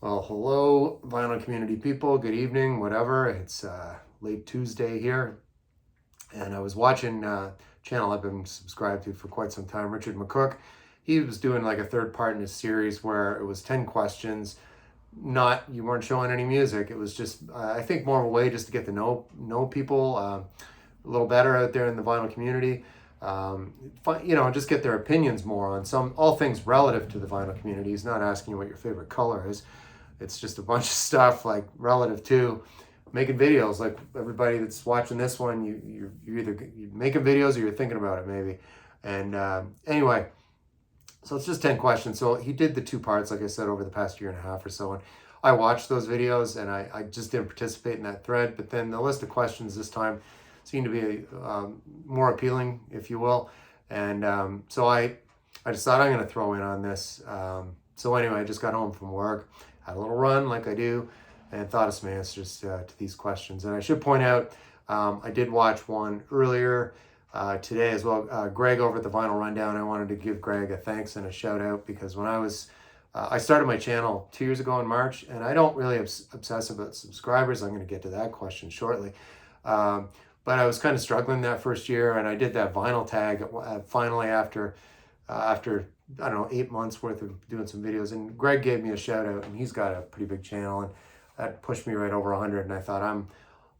Well, hello, vinyl community people. Good evening, whatever. It's late Tuesday here, and I was watching a channel I've been subscribed to for quite some time, Richard McCook. He was doing like a third part in his series where it was 10 questions. You weren't showing any music. It was just, I think, more of a way just to get to know people a little better out there in the vinyl community. Just get their opinions more on all things relative to the vinyl community. He's not asking you what your favorite color is. It's just a bunch of stuff like relative to making videos. Like everybody that's watching this one, you're either making videos or you're thinking about it maybe. And anyway, so it's just 10 questions. So he did the two parts, like I said, over the past year and a half or so. And I watched those videos and I just didn't participate in that thread. But then the list of questions this time seemed to be more appealing, if you will. And so I just thought I'm going to throw in on this. So anyway, I just got home from work, had a little run like I do, and thought of some answers to these questions. And I should point out, I did watch one earlier today as well. Greg over at the Vinyl Rundown, I wanted to give Greg a thanks and a shout out because when I started my channel 2 years ago in March, and I don't really obsess about subscribers. I'm going to get to that question shortly. But I was kind of struggling that first year, and I did that vinyl tag finally after I don't know, 8 months worth of doing some videos. And Greg gave me a shout out, and he's got a pretty big channel, and that pushed me right over 100. And I thought, I'm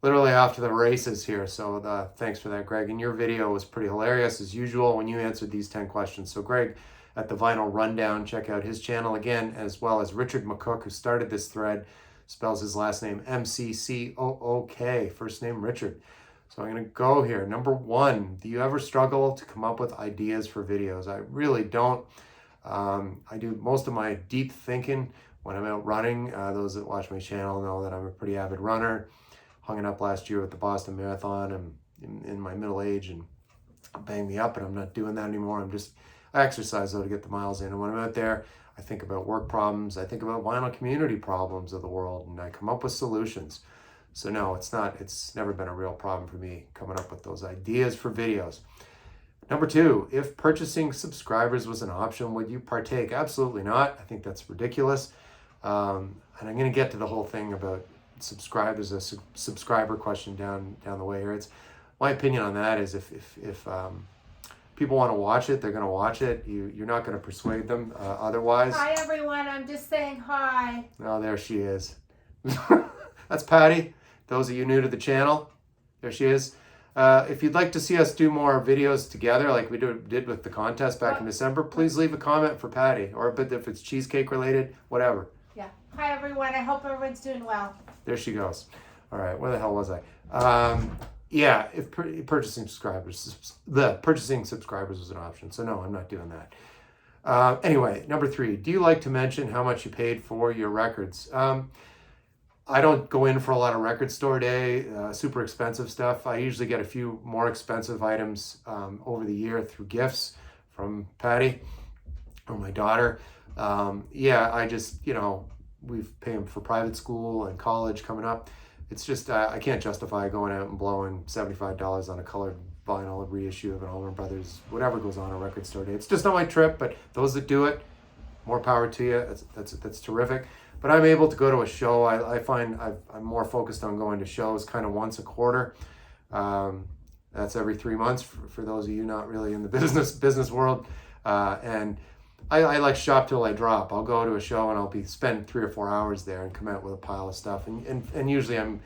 literally off to the races here. So thanks for that, Greg. And your video was pretty hilarious as usual when you answered these 10 questions. So Greg at the Vinyl Rundown, check out his channel again, as well as Richard McCook, who started this thread, spells his last name McCook, first name Richard. So I'm going to go here. Number one, do you ever struggle to come up with ideas for videos? I really don't. I do most of my deep thinking when I'm out running. Those that watch my channel know that I'm a pretty avid runner. Hung it up last year with the Boston Marathon. I'm in my middle age and banged me up, and I'm not doing that anymore. I exercise though to get the miles in. And when I'm out there, I think about work problems. I think about vinyl community problems of the world, and I come up with solutions. So no, it's never been a real problem for me coming up with those ideas for videos. Number two, if purchasing subscribers was an option, would you partake? Absolutely not. I think that's ridiculous. And I'm going to get to the whole thing about subscribers, a subscriber question down the way here. It's my opinion on that is if people want to watch it, they're going to watch it. You're not going to persuade them otherwise. Hi, everyone. I'm just saying hi. Oh, there she is. That's Patty. Those of you new to the channel, there she is. If you'd like to see us do more videos together, like we did with the contest back in December, please leave a comment for Patty, or if it's cheesecake related, whatever. Yeah. Hi, everyone. I hope everyone's doing well. There she goes. All right, where the hell was I? Yeah, if purchasing subscribers was an option. So no, I'm not doing that. Anyway, number three, do you like to mention how much you paid for your records? I don't go in for a lot of record store day, super expensive stuff. I usually get a few more expensive items over the year through gifts from Patty or my daughter. I just, we've paid for private school and college coming up. It's just, I can't justify going out and blowing $75 on a colored vinyl, a reissue of an Allman Brothers, whatever goes on a record store day. It's just not my trip, but those that do it, more power to you. That's terrific. But I'm able to go to a show. I find I'm more focused on going to shows kind of once a quarter. That's every 3 months for those of you not really in the business world. And I like shop till I drop. I'll go to a show and I'll spend 3 or 4 hours there and come out with a pile of stuff. And usually I'm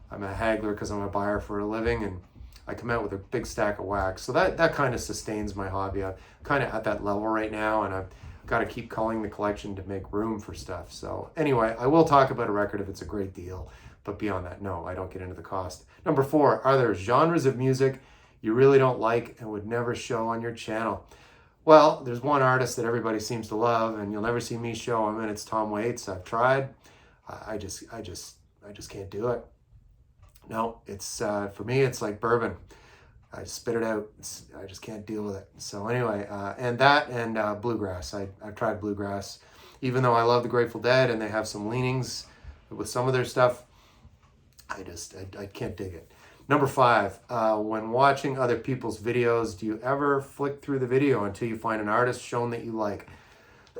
a haggler because I'm a buyer for a living, and I come out with a big stack of wax. So that kind of sustains my hobby. I'm kind of at that level right now, and I've got to keep culling the collection to make room for stuff. So anyway, I will talk about a record if it's a great deal, but beyond that, no, I don't get into the cost. Number four, are there genres of music you really don't like and would never show on your channel? Well, there's one artist that everybody seems to love, and you'll never see me show him, and it's Tom Waits. I've tried. I just can't do it. No, it's for me, it's like bourbon. I spit it out. I just can't deal with it. So anyway, and bluegrass. I've tried bluegrass. Even though I love the Grateful Dead and they have some leanings with some of their stuff, I can't dig it. Number five, when watching other people's videos, do you ever flick through the video until you find an artist shown that you like?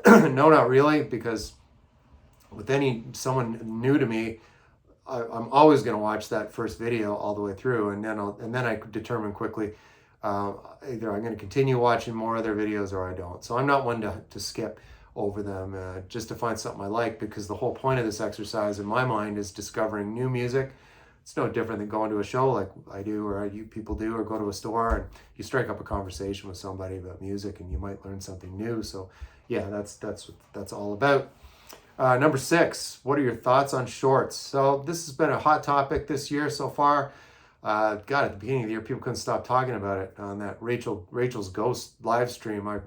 No, not really, because with someone new to me, I'm always going to watch that first video all the way through, and then I could determine quickly either I'm going to continue watching more of their videos or I don't. So I'm not one to skip over them just to find something I like, because the whole point of this exercise in my mind is discovering new music. It's no different than going to a show like I do, or you people do, or go to a store and you strike up a conversation with somebody about music and you might learn something new. So yeah, that's what that's all about. Number 6, what are your thoughts on shorts? So this has been a hot topic this year so far. God, at the beginning of the year, people couldn't stop talking about it on that Rachel's Ghost live stream. I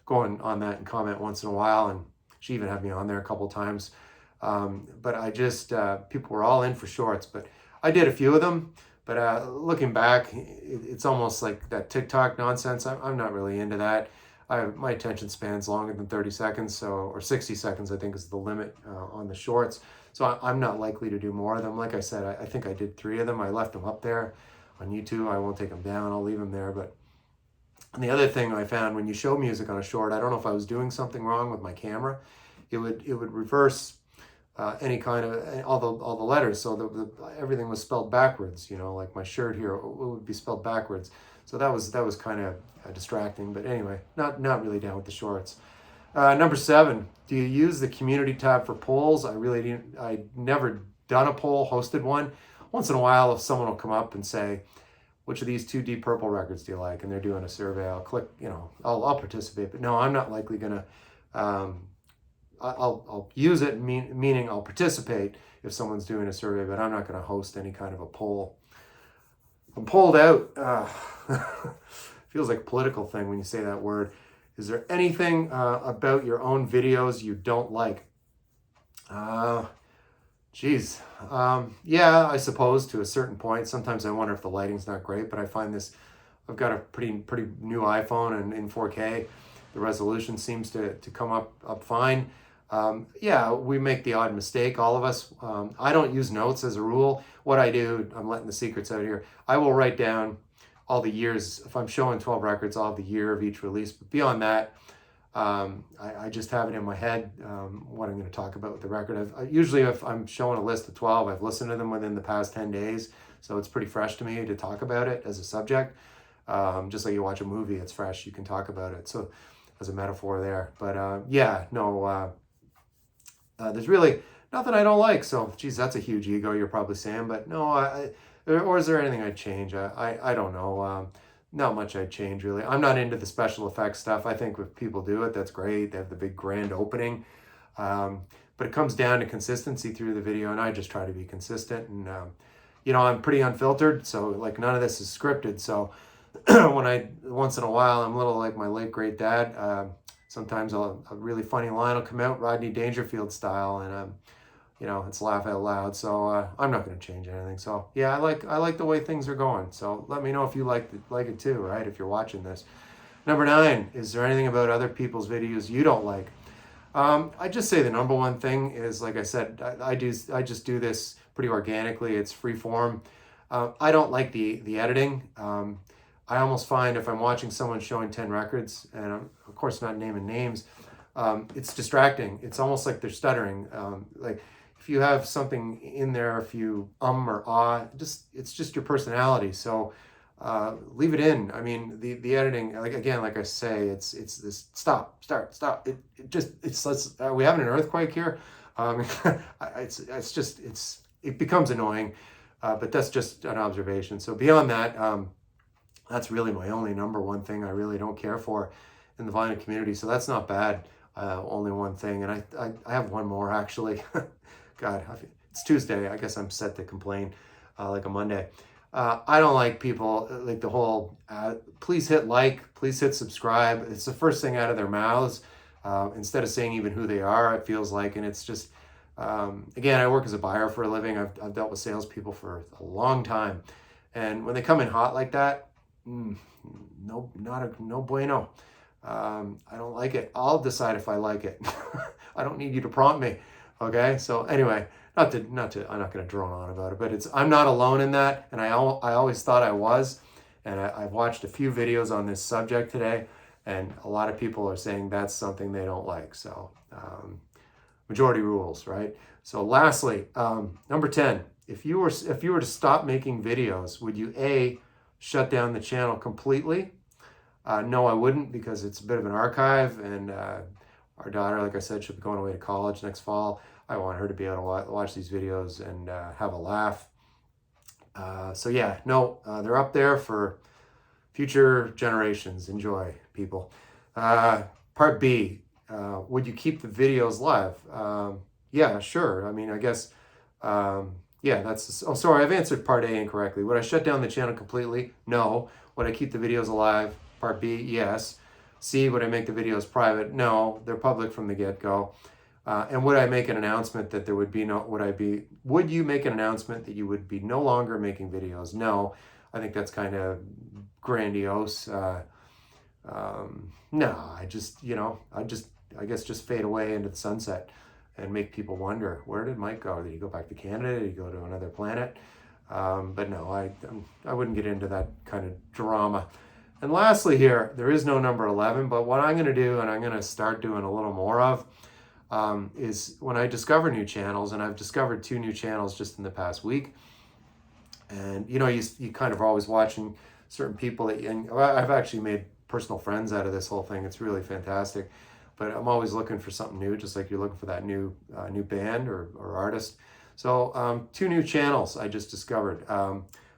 go on that and comment once in a while, and she even had me on there a couple times. But I just, people were all in for shorts, but I did a few of them. But looking back, it's almost like that TikTok nonsense. I'm not really into that. My attention span's longer than 30 seconds, or 60 seconds, I think is the limit on the shorts. So I'm not likely to do more of them. Like I said, I think I did 3 of them. I left them up there on YouTube. I won't take them down. I'll leave them there. But and the other thing I found, when you show music on a short, I don't know if I was doing something wrong with my camera. It would reverse any kind of all the letters, so everything was spelled backwards. Like my shirt here, it would be spelled backwards. So that was kind of distracting. But anyway, not really down with the shorts. Number 7, do you use the community tab for polls? I never done a poll, hosted one. Once in a while, if someone will come up and say, which of these 2 Deep Purple records do you like? And they're doing a survey, I'll click, I'll participate. But no, I'm not likely gonna, I'll use it, meaning I'll participate if someone's doing a survey, but I'm not gonna host any kind of a poll. I'm polled out. Feels like a political thing when you say that word. Is there anything about your own videos you don't like? Geez. Yeah, I suppose to a certain point. Sometimes I wonder if the lighting's not great, but I find I've got a pretty new iPhone, and in 4K, the resolution seems to come up fine. Yeah, we make the odd mistake, all of us. I don't use notes as a rule. What I do, I'm letting the secrets out here. I will write down all the years. If I'm showing 12 records, I'll have the year of each release. But beyond that, I just have it in my head what I'm going to talk about with the record. Usually if I'm showing a list of 12, I've listened to them within the past 10 days. So it's pretty fresh to me to talk about it as a subject. Just like you watch a movie, it's fresh. You can talk about it. So as a metaphor there. But yeah, no, there's really nothing I don't like. So, geez, that's a huge ego, you're probably saying. But no, or is there anything I'd change? I don't know. Not much I'd change, really. I'm not into the special effects stuff. I think if people do it, that's great. They have the big grand opening. But it comes down to consistency through the video, and I just try to be consistent. And, I'm pretty unfiltered, so like none of this is scripted. So once in a while, I'm a little like my late great dad. Sometimes a really funny line will come out, Rodney Dangerfield style, and it's laugh out loud. So I'm not going to change anything. So yeah, I like the way things are going. So let me know if you like it too, right? If you're watching this. Number 9, is there anything about other people's videos you don't like? I just say the number one thing is, like I said, I just do this pretty organically. It's free form. I don't like the editing. I almost find if I'm watching someone showing 10 records, and I'm of course not naming names, it's distracting. It's almost like they're stuttering. Like if you have something in there, if you or ah, it's just your personality. So leave it in. I mean, the editing, like I say, it's this stop, start, stop. Are we having an earthquake here? It becomes annoying, but that's just an observation. So beyond that, that's really my only number one thing I really don't care for in the vinyl community. So that's not bad. Only one thing, and I have one more actually. God, it's Tuesday. I guess I'm set to complain like a Monday. I don't like people like the whole please hit like, please hit subscribe. It's the first thing out of their mouths instead of saying even who they are. It feels like, and it's just again, I work as a buyer for a living. I've dealt with salespeople for a long time, and when they come in hot like that, no bueno. I don't like it. I'll decide if I like it. I don't need you to prompt me. Okay. So anyway, I'm not going to drone on about it, but I'm not alone in that. And I always thought I was, and I've watched a few videos on this subject today, and a lot of people are saying that's something they don't like. So, Majority rules, right? So lastly, number 10, if you were to stop making videos, would you A, shut down the channel completely? No, I wouldn't, because it's a bit of an archive, and our daughter, like I said, she'll be going away to college next fall. I want her to be able to watch these videos and have a laugh. So yeah, no, they're up there for future generations. Enjoy, people. Part B, would you keep the videos live? Yeah, sure. I mean, I guess, yeah, oh, sorry, I've answered part A incorrectly. Would I shut down the channel completely? No. Would I keep the videos alive? Part B, yes. C, would I make the videos private? No, they're public from the get-go. And would I make an announcement that there would be would you make an announcement that you would be no longer making videos? No, I think that's kind of grandiose. No, I guess just fade away into the sunset and make people wonder, where did Mike go? Did he go back to Canada? Did he go to another planet? But no, I wouldn't get into that kind of drama. And lastly here, there is no number 11, but what I'm going to do, and I'm going to start doing a little more of, is when I discover new channels, and I've discovered 2 new channels just in the past week. And you kind of are always watching certain people and I've actually made personal friends out of this whole thing. It's really fantastic. But I'm always looking for something new, just like you're looking for that new band or artist. So 2 new channels I just discovered.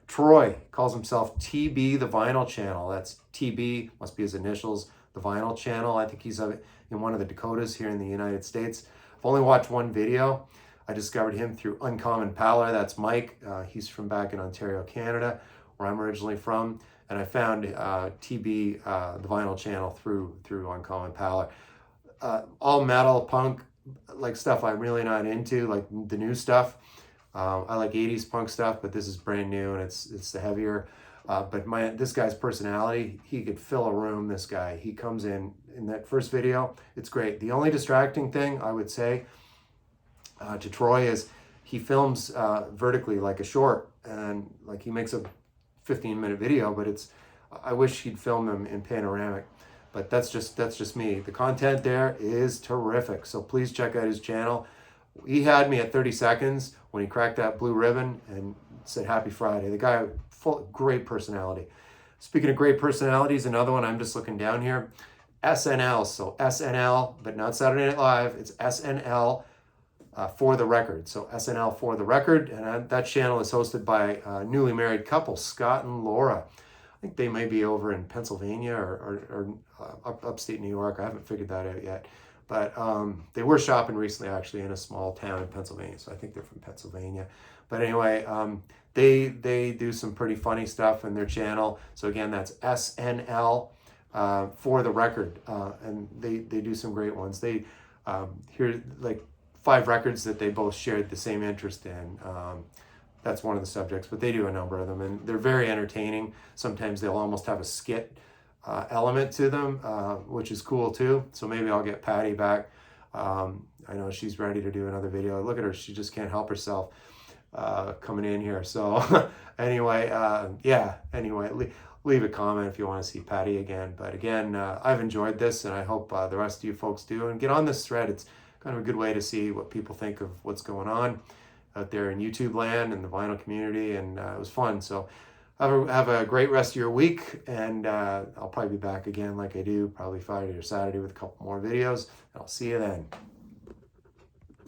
Troy calls himself TB the Vinyl Channel. That's TB, must be his initials, the Vinyl Channel. I think he's in one of the Dakotas here in the United States. I've only watched one video. I discovered him through Uncommon Pallor. That's Mike. He's from back in Ontario, Canada, where I'm originally from. And I found TB, the Vinyl Channel, through Uncommon Pallor. All metal, punk, like stuff I'm really not into, like the new stuff. I like 80s punk stuff, but this is brand new and it's the heavier. But this guy's personality, he could fill a room, this guy. He comes in that first video, it's great. The only distracting thing I would say to Troy is he films vertically like a short, and like he makes a 15-minute video, but I wish he'd film them in panoramic. But that's just me. The content there is terrific, so please check out his channel. He had me at 30 seconds when he cracked that blue ribbon and said Happy Friday. The guy, great personality. Speaking of great personalities, another one, I'm just looking down here, SNL. So SNL, but not Saturday Night Live. It's SNL For the Record. So SNL For the Record, and that channel is hosted by a newly married couple, Scott and Laura. I think they may be over in Pennsylvania or upstate New York. I haven't figured that out yet. But they were shopping recently, actually, in a small town in Pennsylvania. So I think they're from Pennsylvania. But anyway, they do some pretty funny stuff in their channel. So again, that's SNL For the Record. And they do some great ones. They hear like 5 records that they both shared the same interest in. That's one of the subjects, but they do a number of them, and they're very entertaining. Sometimes they'll almost have a skit element to them, which is cool too. So maybe I'll get Patty back. I know she's ready to do another video. Look at her, she just can't help herself coming in here. So anyway, leave a comment if you want to see Patty again. But again, I've enjoyed this, and I hope the rest of you folks do. And get on this thread. It's kind of a good way to see what people think of what's going on out there in YouTube land and the vinyl community, and it was fun. So have a great rest of your week, and I'll probably be back again like I do, probably Friday or Saturday with a couple more videos, and I'll see you then.